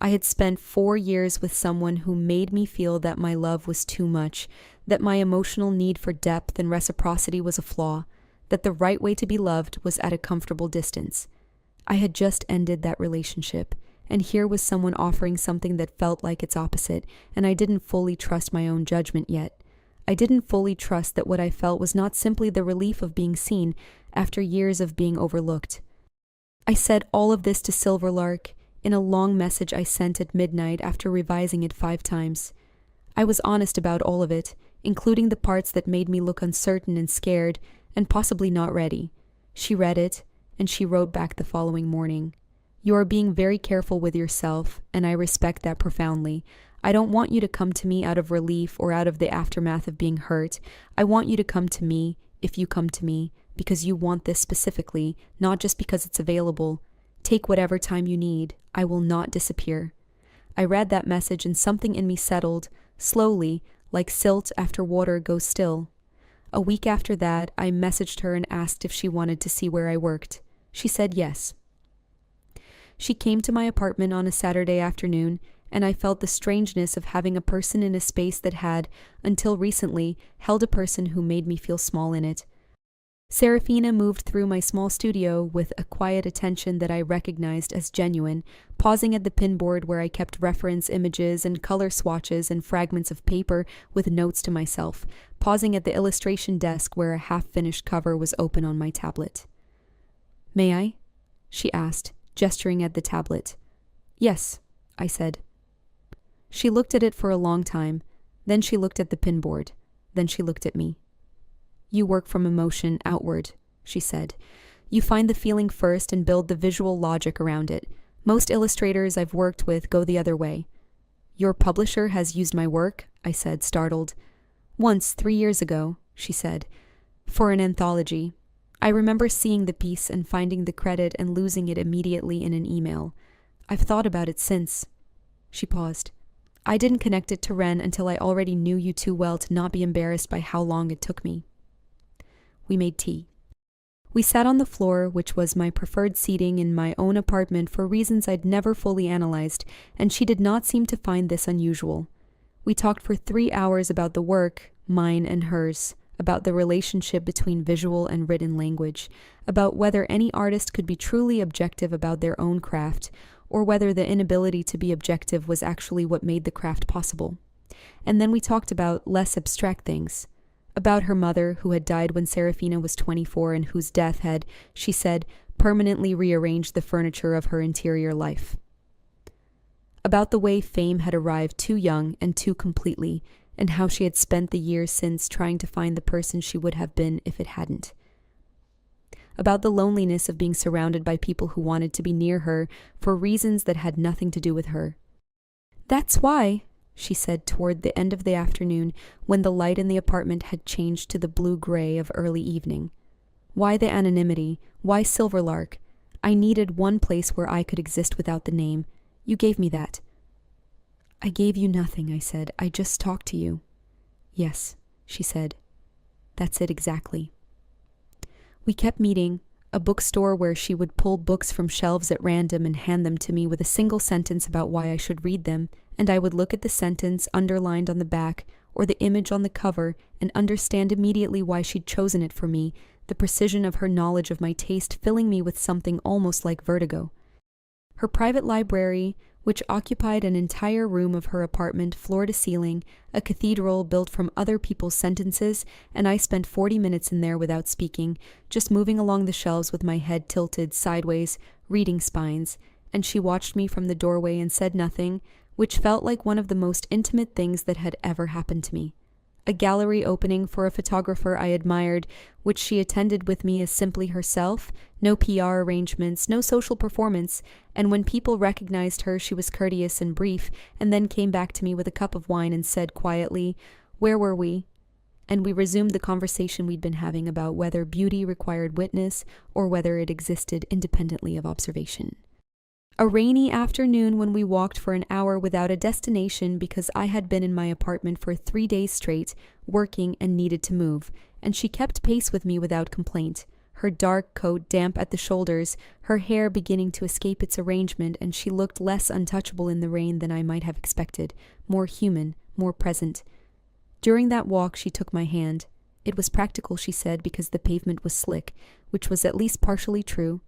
I had spent 4 years with someone who made me feel that my love was too much, that my emotional need for depth and reciprocity was a flaw, that the right way to be loved was at a comfortable distance. I had just ended that relationship, and here was someone offering something that felt like its opposite, and I didn't fully trust my own judgment yet. I didn't fully trust that what I felt was not simply the relief of being seen after years of being overlooked. I said all of this to Silverlark in a long message I sent at midnight after revising it 5 times. I was honest about all of it, including the parts that made me look uncertain and scared, and possibly not ready. She read it, and she wrote back the following morning. You are being very careful with yourself, and I respect that profoundly. I don't want you to come to me out of relief or out of the aftermath of being hurt. I want you to come to me, if you come to me, because you want this specifically, not just because it's available. Take whatever time you need. I will not disappear. I read that message and something in me settled, slowly, like silt after water goes still. A week after that, I messaged her and asked if she wanted to see where I worked. She said yes. She came to my apartment on a Saturday afternoon, and I felt the strangeness of having a person in a space that had, until recently, held a person who made me feel small in it. Seraphina moved through my small studio with a quiet attention that I recognized as genuine, pausing at the pinboard where I kept reference images and color swatches and fragments of paper with notes to myself, pausing at the illustration desk where a half-finished cover was open on my tablet. May I? She asked, gesturing at the tablet. Yes, I said. She looked at it for a long time, then she looked at the pinboard, then she looked at me. You work from emotion outward, she said. You find the feeling first and build the visual logic around it. Most illustrators I've worked with go the other way. Your publisher has used my work, I said, startled. Once, 3 years ago, she said, for an anthology. I remember seeing the piece and finding the credit and losing it immediately in an email. I've thought about it since. She paused. I didn't connect it to Ren until I already knew you too well to not be embarrassed by how long it took me. We made tea. We sat on the floor, which was my preferred seating in my own apartment for reasons I'd never fully analyzed, and she did not seem to find this unusual. We talked for 3 hours about the work, mine and hers, about the relationship between visual and written language, about whether any artist could be truly objective about their own craft, or whether the inability to be objective was actually what made the craft possible. And then we talked about less abstract things. About her mother, who had died when Seraphina was 24 and whose death had, she said, permanently rearranged the furniture of her interior life. About the way fame had arrived too young and too completely, and how she had spent the years since trying to find the person she would have been if it hadn't. About the loneliness of being surrounded by people who wanted to be near her for reasons that had nothing to do with her. That's why, she said toward the end of the afternoon when the light in the apartment had changed to the blue-gray of early evening. Why the anonymity? Why Silverlark? I needed one place where I could exist without the name. You gave me that. I gave you nothing, I said. I just talked to you. Yes, she said. That's it exactly. We kept meeting, a bookstore where she would pull books from shelves at random and hand them to me with a single sentence about why I should read them, and I would look at the sentence underlined on the back or the image on the cover and understand immediately why she'd chosen it for me, the precision of her knowledge of my taste filling me with something almost like vertigo. Her private library, which occupied an entire room of her apartment floor to ceiling, a cathedral built from other people's sentences, and I spent 40 minutes in there without speaking, just moving along the shelves with my head tilted sideways, reading spines, and she watched me from the doorway and said nothing, which felt like one of the most intimate things that had ever happened to me. A gallery opening for a photographer I admired, which she attended with me as simply herself, no PR arrangements, no social performance, and when people recognized her she was courteous and brief, and then came back to me with a cup of wine and said quietly, "Where were we?" And we resumed the conversation we'd been having about whether beauty required witness or whether it existed independently of observation. A rainy afternoon when we walked for an hour without a destination because I had been in my apartment for 3 days straight, working and needed to move, and she kept pace with me without complaint, her dark coat damp at the shoulders, her hair beginning to escape its arrangement, and she looked less untouchable in the rain than I might have expected, more human, more present. During that walk she took my hand. It was practical, she said, because the pavement was slick, which was at least partially true.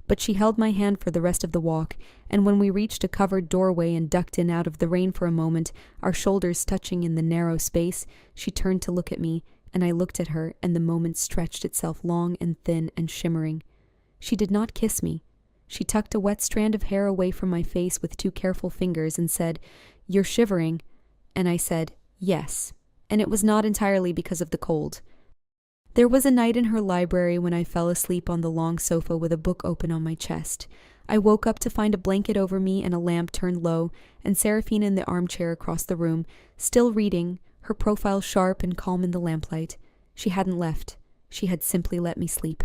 But she held my hand for the rest of the walk, and when we reached a covered doorway and ducked in out of the rain for a moment, our shoulders touching in the narrow space, she turned to look at me, and I looked at her, and the moment stretched itself long and thin and shimmering. She did not kiss me. She tucked a wet strand of hair away from my face with 2 careful fingers and said, "You're shivering." And I said, "Yes." And it was not entirely because of the cold. There was a night in her library when I fell asleep on the long sofa with a book open on my chest. I woke up to find a blanket over me and a lamp turned low, and Seraphina in the armchair across the room, still reading, her profile sharp and calm in the lamplight. She hadn't left. She had simply let me sleep.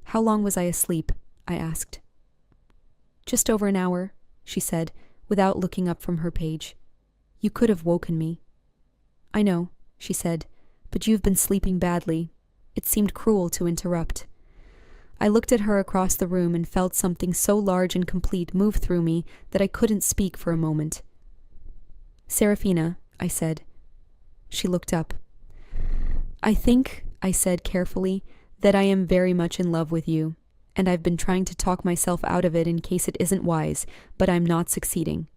"How long was I asleep?" I asked. "Just over an hour," she said, without looking up from her page. "You could have woken me." "I know," she said, "but you've been sleeping badly." It seemed cruel to interrupt. I looked at her across the room and felt something so large and complete move through me that I couldn't speak for a moment. "Seraphina," I said. She looked up. "I think," I said carefully, "that I am very much in love with you, and I've been trying to talk myself out of it in case it isn't wise, but I'm not succeeding."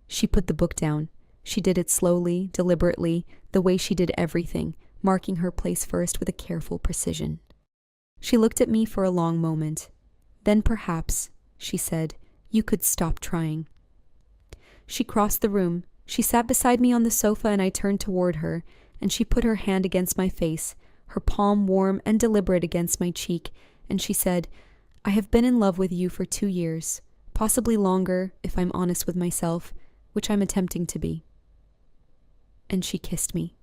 She put the book down. She did it slowly, deliberately, the way she did everything, marking her place first with a careful precision. She looked at me for a long moment. "Then perhaps," she said, "you could stop trying." She crossed the room. She sat beside me on the sofa and I turned toward her, and she put her hand against my face, her palm warm and deliberate against my cheek, and she said, "I have been in love with you for 2 years, possibly longer, if I'm honest with myself, which I'm attempting to be." And she kissed me.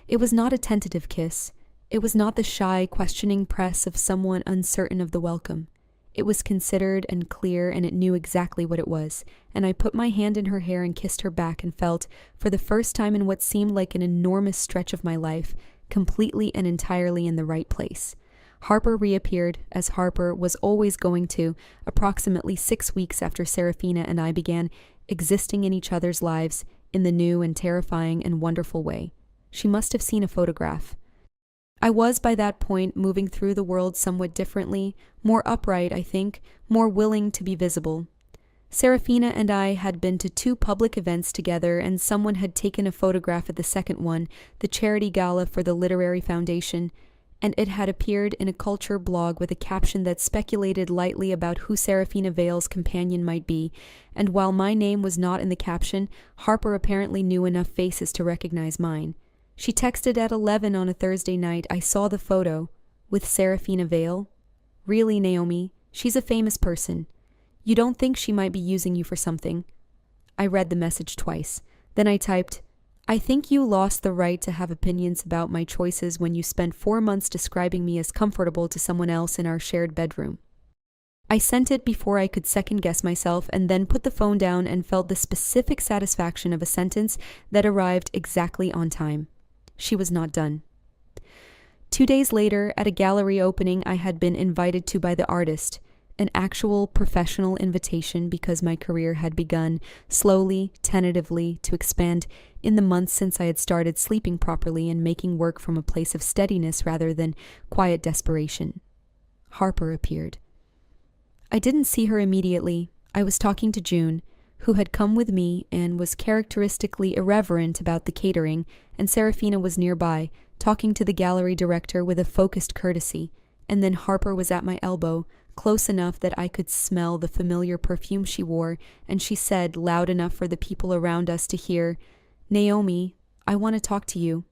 It was not a tentative kiss. It was not the shy, questioning press of someone uncertain of the welcome. It was considered and clear, and it knew exactly what it was, and I put my hand in her hair and kissed her back and felt, for the first time in what seemed like an enormous stretch of my life, completely and entirely in the right place. Harper reappeared, as Harper was always going to, approximately 6 weeks after Seraphina and I began existing in each other's lives in the new and terrifying and wonderful way. She must have seen a photograph. I was by that point moving through the world somewhat differently, more upright, I think, more willing to be visible. Seraphina and I had been to 2 public events together, and someone had taken a photograph at the second one, the charity gala for the Literary Foundation, and it had appeared in a culture blog with a caption that speculated lightly about who Seraphina Vale's companion might be, and while my name was not in the caption, Harper apparently knew enough faces to recognize mine. She texted at 11 on a Thursday night, "I saw the photo. With Seraphina Vale? Really, Naomi? She's a famous person. You don't think she might be using you for something?" I read the message twice. Then I typed, "I think you lost the right to have opinions about my choices when you spent 4 months describing me as comfortable to someone else in our shared bedroom." I sent it before I could second-guess myself, and then put the phone down and felt the specific satisfaction of a sentence that arrived exactly on time. She was not done. 2 days later, at a gallery opening I had been invited to by the artist, an actual professional invitation because my career had begun, slowly, tentatively, to expand in the months since I had started sleeping properly and making work from a place of steadiness rather than quiet desperation. Harper appeared. I didn't see her immediately. I was talking to June, who had come with me and was characteristically irreverent about the catering, and Seraphina was nearby, talking to the gallery director with a focused courtesy, and then Harper was at my elbow, close enough that I could smell the familiar perfume she wore, and she said, loud enough for the people around us to hear, "Naomi, I want to talk to you."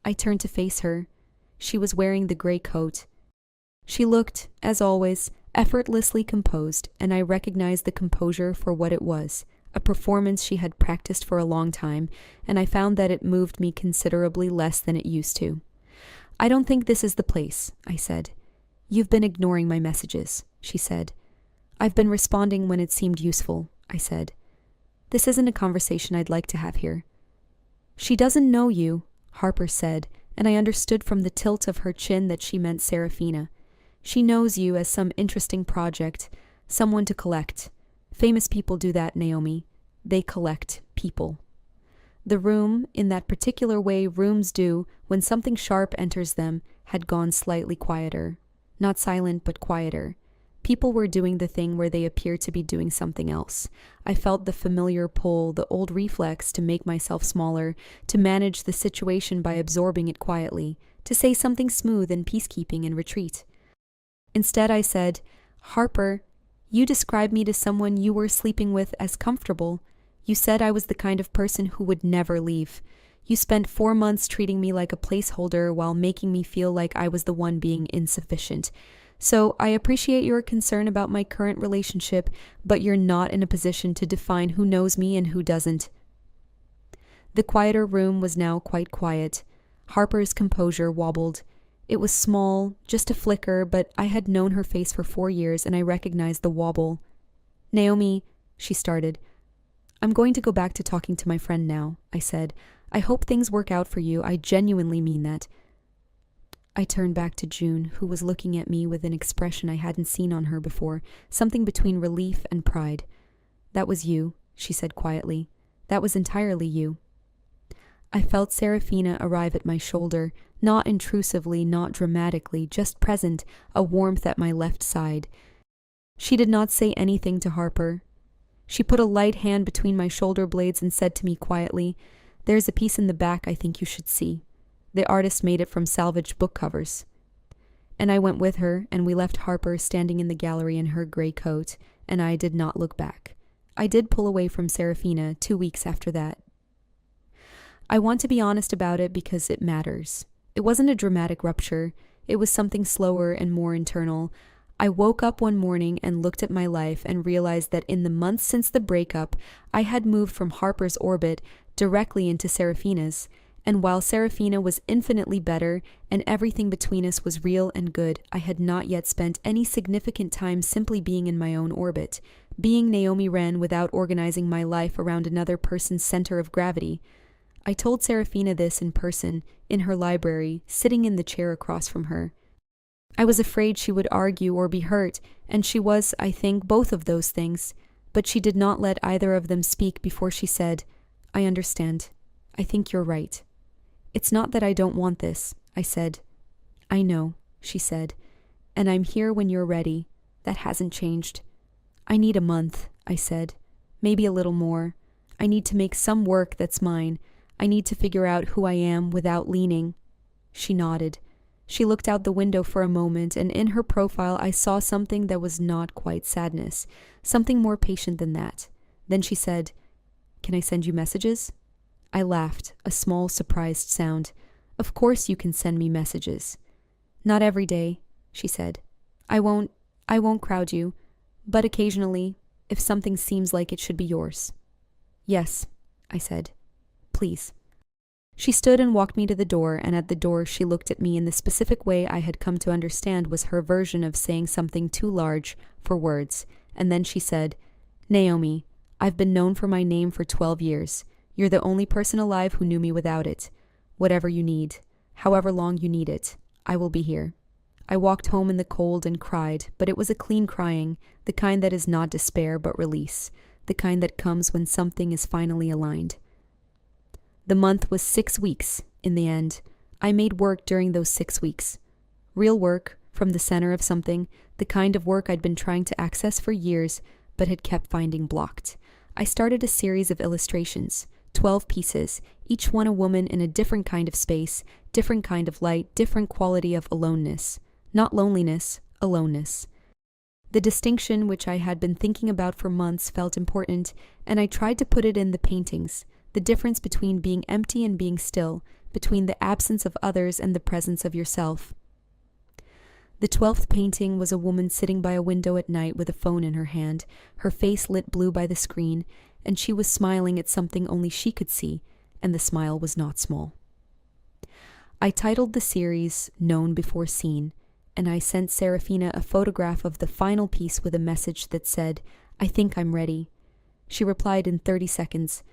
I turned to face her. She was wearing the gray coat. She looked, as always, effortlessly composed, and I recognized the composure for what it was, a performance she had practiced for a long time, and I found that it moved me considerably less than it used to. "I don't think this is the place," I said. "You've been ignoring my messages," she said. "I've been responding when it seemed useful," I said. "This isn't a conversation I'd like to have here." "She doesn't know you," Harper said, and I understood from the tilt of her chin that she meant Seraphina. She knows you as some interesting project, someone to collect. Famous people do that, Naomi. They collect people. The room, in that particular way rooms do when something sharp enters them, had gone slightly quieter. Not silent, but quieter. People were doing the thing where they appear to be doing something else. I felt the familiar pull, the old reflex to make myself smaller, to manage the situation by absorbing it quietly, to say something smooth and peacekeeping and retreat. Instead, I said, "Harper, you described me to someone you were sleeping with as comfortable. You said I was the kind of person who would never leave. You spent 4 months treating me like a placeholder while making me feel like I was the one being insufficient. So I appreciate your concern about my current relationship, but you're not in a position to define who knows me and who doesn't." The quieter room was now quite quiet. Harper's composure wobbled. It was small, just a flicker, but I had known her face for 4 years and I recognized the wobble. "Naomi," she started. "I'm going to go back to talking to my friend now," I said. "I hope things work out for you. I genuinely mean that." I turned back to June, who was looking at me with an expression I hadn't seen on her before, something between relief and pride. "That was you," she said quietly. "That was entirely you." I felt Seraphina arrive at my shoulder, not intrusively, not dramatically, just present, a warmth at my left side. She did not say anything to Harper. She put a light hand between my shoulder blades and said to me quietly, "There's a piece in the back I think you should see. The artist made it from salvaged book covers." And I went with her, and we left Harper standing in the gallery in her gray coat, and I did not look back. I did pull away from Seraphina 2 weeks after that. I want to be honest about it because it matters. It wasn't a dramatic rupture. It was something slower and more internal. I woke up one morning and looked at my life and realized that in the months since the breakup, I had moved from Harper's orbit directly into Seraphina's. And while Seraphina was infinitely better and everything between us was real and good, I had not yet spent any significant time simply being in my own orbit, being Naomi Wren without organizing my life around another person's center of gravity. I told Seraphina this in person, in her library, sitting in the chair across from her. I was afraid she would argue or be hurt, and she was, I think, both of those things, but she did not let either of them speak before she said, "I understand. I think you're right." "It's not that I don't want this," I said. "I know," she said, "and I'm here when you're ready. That hasn't changed." "I need a month," I said. "Maybe a little more. I need to make some work that's mine. I need to figure out who I am without leaning." She nodded. She looked out the window for a moment, and in her profile I saw something that was not quite sadness, something more patient than that. Then she said, "Can I send you messages?" I laughed, a small, surprised sound. "Of course you can send me messages." "Not every day," she said. I won't crowd you, but occasionally, if something seems like it should be yours." "Yes," I said. "Please." She stood and walked me to the door, and at the door she looked at me in the specific way I had come to understand was her version of saying something too large for words, and then she said, "Naomi, I've been known for my name for 12 years. You're the only person alive who knew me without it. Whatever you need, however long you need it, I will be here." I walked home in the cold and cried, but it was a clean crying, the kind that is not despair but release, the kind that comes when something is finally aligned. The month was 6 weeks, in the end. I made work during those 6 weeks. Real work, from the center of something, the kind of work I'd been trying to access for years, but had kept finding blocked. I started a series of illustrations, 12 pieces, each one a woman in a different kind of space, different kind of light, different quality of aloneness. Not loneliness, aloneness. The distinction which I had been thinking about for months felt important, and I tried to put it in the paintings, the difference between being empty and being still, between the absence of others and the presence of yourself. The 12th painting was a woman sitting by a window at night with a phone in her hand, her face lit blue by the screen, and she was smiling at something only she could see, and the smile was not small. I titled the series Known Before Seen, and I sent Seraphina a photograph of the final piece with a message that said, "I think I'm ready." She replied in 30 seconds,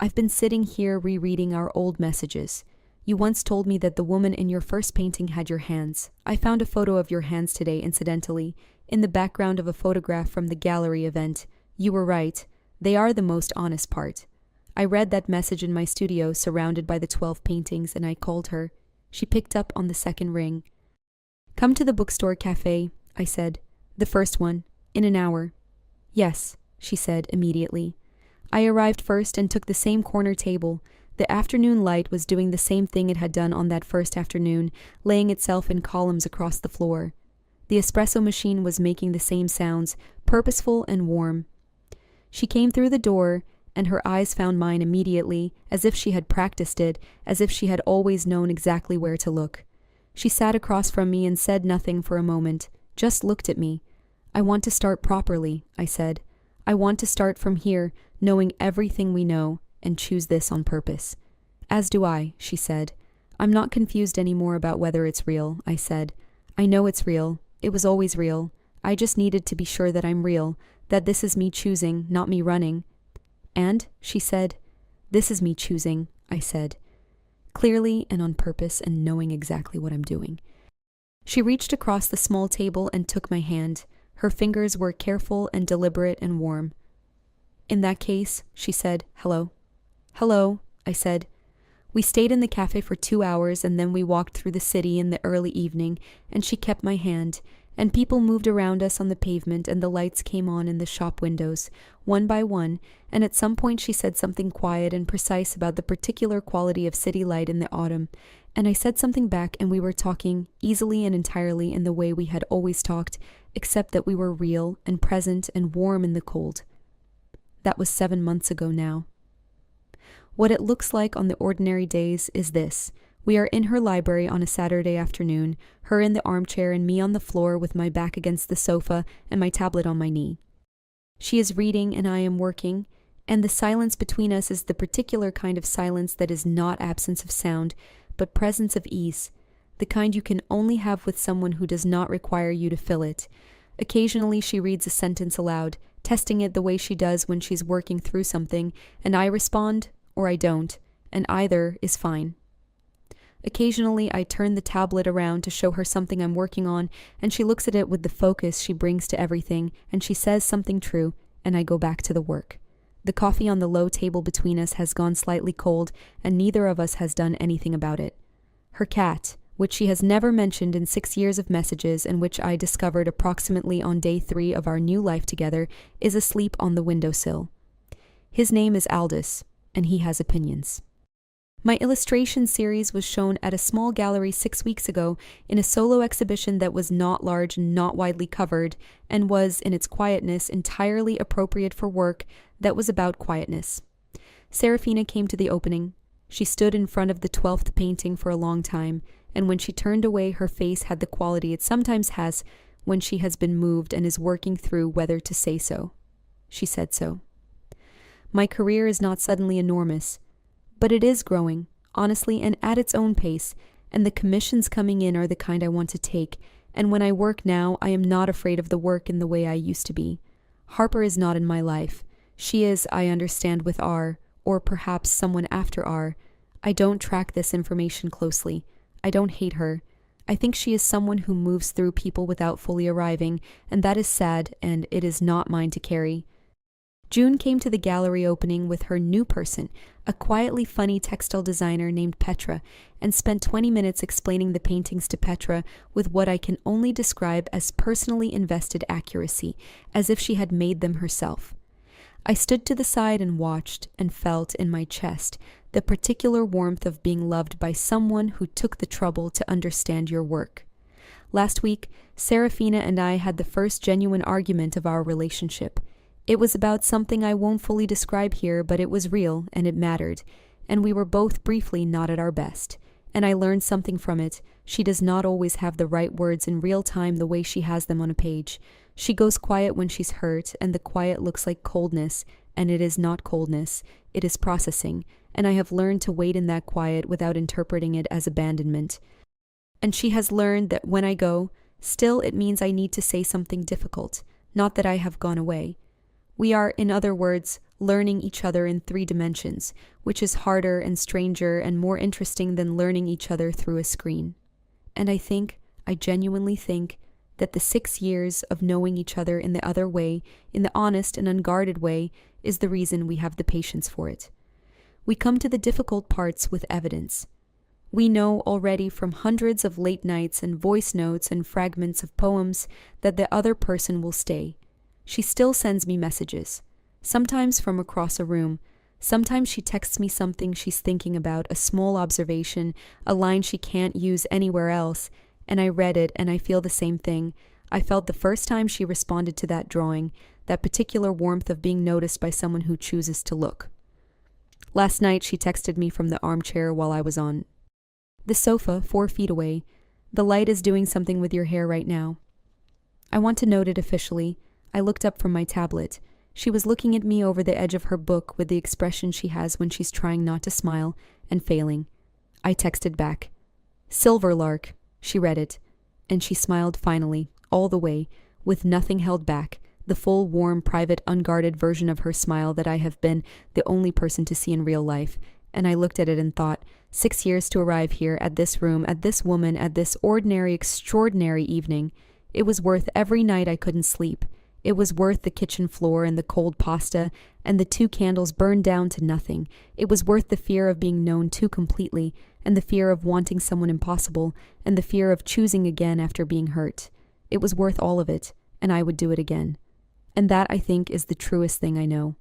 "I've been sitting here rereading our old messages. You once told me that the woman in your first painting had your hands. I found a photo of your hands today, incidentally, in the background of a photograph from the gallery event. You were right. They are the most honest part. I read that message in my studio, surrounded by the 12 paintings, and I called her. She picked up on the second ring. Come to the bookstore cafe, I said. The first one. In an hour. Yes, she said immediately. I arrived first and took the same corner table. The afternoon light was doing the same thing it had done on that first afternoon, laying itself in columns across the floor. The espresso machine was making the same sounds, purposeful and warm. She came through the door, and her eyes found mine immediately, as if she had practiced it, as if she had always known exactly where to look. She sat across from me and said nothing for a moment, just looked at me. I want to start properly, I said. I want to start from here, knowing everything we know, and choose this on purpose. As do I, she said. I'm not confused anymore about whether it's real, I said. I know it's real. It was always real. I just needed to be sure that I'm real, that this is me choosing, not me running. And, she said, this is me choosing, I said, clearly and on purpose and knowing exactly what I'm doing. She reached across the small table and took my hand. Her fingers were careful and deliberate and warm. In that case, she said, hello. Hello, I said. We stayed in the cafe for 2 hours, and then we walked through the city in the early evening, and she kept my hand, and people moved around us on the pavement, and the lights came on in the shop windows, one by one, and at some point she said something quiet and precise about the particular quality of city light in the autumn, and I said something back, and we were talking, easily and entirely in the way we had always talked, except that we were real and present and warm in the cold. That was 7 months ago now. What it looks like on the ordinary days is this. We are in her library on a Saturday afternoon, her in the armchair and me on the floor with my back against the sofa and my tablet on my knee. She is reading and I am working, and the silence between us is the particular kind of silence that is not absence of sound, but presence of ease, the kind you can only have with someone who does not require you to fill it. Occasionally she reads a sentence aloud, testing it the way she does when she's working through something, and I respond, or I don't, and either is fine. Occasionally I turn the tablet around to show her something I'm working on, and she looks at it with the focus she brings to everything, and she says something true, and I go back to the work. The coffee on the low table between us has gone slightly cold, and neither of us has done anything about it. Her cat, which she has never mentioned in 6 years of messages and which I discovered approximately on day 3 of our new life together, is asleep on the windowsill. His name is Aldous, and he has opinions. My illustration series was shown at a small gallery 6 weeks ago in a solo exhibition that was not large and not widely covered, and was, in its quietness, entirely appropriate for work that was about quietness. Serafina came to the opening. She stood in front of the 12th painting for a long time, and when she turned away her face had the quality it sometimes has when she has been moved and is working through whether to say so. She said so. My career is not suddenly enormous, but it is growing, honestly and at its own pace, and the commissions coming in are the kind I want to take, and when I work now I am not afraid of the work in the way I used to be. Harper is not in my life. She is, I understand, with R, or perhaps someone after R. I don't track this information closely. I don't hate her. I think she is someone who moves through people without fully arriving, and that is sad, and it is not mine to carry. June came to the gallery opening with her new person, a quietly funny textile designer named Petra, and spent 20 minutes explaining the paintings to Petra with what I can only describe as personally invested accuracy, as if she had made them herself. I stood to the side and watched and felt in my chest the particular warmth of being loved by someone who took the trouble to understand your work. Last week, Serafina and I had the first genuine argument of our relationship. It was about something I won't fully describe here, but it was real and it mattered, and we were both briefly not at our best. And I learned something from it. She does not always have the right words in real time the way she has them on a page. She goes quiet when she's hurt, and the quiet looks like coldness, and it is not coldness, it is processing, and I have learned to wait in that quiet without interpreting it as abandonment. And she has learned that when I go, still it means I need to say something difficult, not that I have gone away. We are, in other words, learning each other in 3 dimensions, which is harder and stranger and more interesting than learning each other through a screen. And I genuinely think, that the 6 years of knowing each other in the other way, in the honest and unguarded way, is the reason we have the patience for it. We come to the difficult parts with evidence. We know already from hundreds of late nights and voice notes and fragments of poems that the other person will stay. She still sends me messages, sometimes from across a room. Sometimes she texts me something she's thinking about, a small observation, a line she can't use anywhere else, and I read it and I feel the same thing I felt the first time she responded to that drawing, that particular warmth of being noticed by someone who chooses to look. Last night she texted me from the armchair while I was on the sofa 4 feet away. The light is doing something with your hair right now. I want to note it officially. I looked up from my tablet. She was looking at me over the edge of her book with the expression she has when she's trying not to smile and failing. I texted back, "Silver Lark." She read it, and she smiled finally, all the way, with nothing held back, the full, warm, private, unguarded version of her smile that I have been the only person to see in real life. And I looked at it and thought, 6 years to arrive here, at this room, at this woman, at this ordinary, extraordinary evening. It was worth every night I couldn't sleep. It was worth the kitchen floor and the cold pasta and the 2 candles burned down to nothing. It was worth the fear of being known too completely, and the fear of wanting someone impossible, and the fear of choosing again after being hurt. It was worth all of it, and I would do it again. And that, I think, is the truest thing I know.